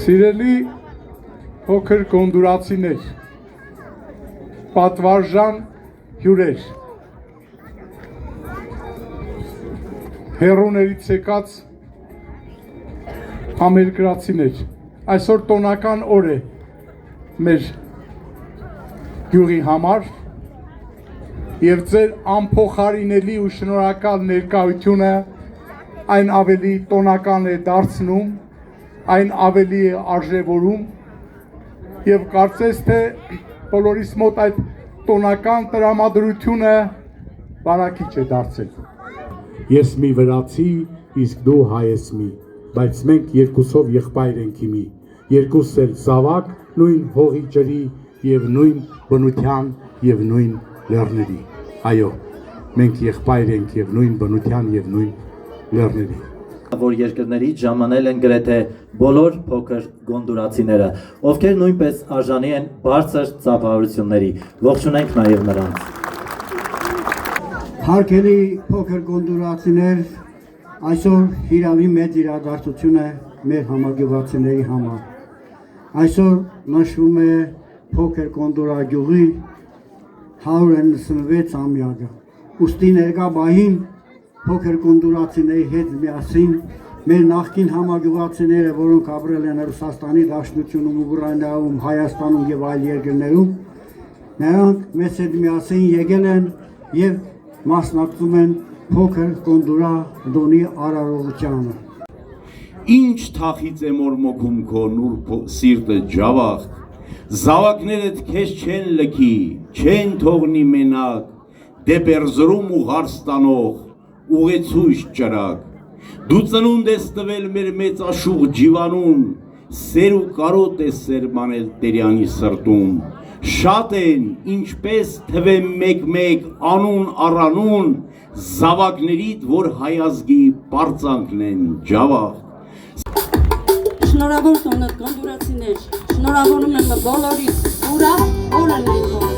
Սիրելի փոքր կոնդուրացիներ, պատվարժան հյուրեր, հեռուներից եկած համերկրացիներ, այսօր տոնական օր է մեր գյուղի համար և ձեր անփոխարինելի ու շնորհակալ ներկայությունը այն ավելի տոնական է դարձնում, այն ավելի է արժևորում և կարծես թե բոլորիս մոտ այդ տոնական տրամադրությունը բարակիչ է դարձել։ Ես մի վրացի, իսկ դու հայ ես մի, բայց մենք երկուսով եղբայր ենք իմի, երկուսս էլ զավակ, նույն հողի ջրի և նույն բնության և նույն լեռների։ Այո, մենք եղբայր ենք և նույն բնության և նույն լեռների։ Որ երկրներից ժամանել են գրեթե բոլոր փոքր գոնդուրացիները, ովքեր նույնպես արժանի են բարձր ծափահարությունների։ Ողջունենք նաև նրանց։ Հարգելի փոքր գոնդուրացիներ, այսօր հիրավի մեծ իրադարձություն է մեր համագյուղացիների համար։ Այսօր նշվում է փոքր կոնդուրա գյուղի 196-ամյակը։ Ուստի ներկա բահին փոքր կոնդուրացիների հետ միասին մեր նախկին համագյուղացիները, որոնք ապրել են Ռուսաստանի Դաշնությունում, Ուկրաինայում, Հայաստանում և այլ երկրներում, նրանք մեզ հետ միասին եկել են և մասնակցում են փոքր կոնդուրա դոնի արարողությանը։ Ինչ թախից է մորմոքում քո նուրբ սիրտը ջավախ, զավակներդ քեզ չեն լքի, չեն թողնի մենակ, դեպ Էրզրում ու Ղարստանող ուղեցույց ճրակ, դու ծնունդ ես տվել մեր մեծ աշուղ ջիվանուն, սեր ու կարոտ ես սերմանել Տերյանի սրտում, շատ են, ինչպես թվեմ մեկ-մեկ անուն առանուն, զավակներիդ, որ հայազգի պարծանքն են ջավախ։ Շնորհավոր կոնդուրացիներ, շնորհավորում եմ բոլորիս, ուրախ օր են լինում։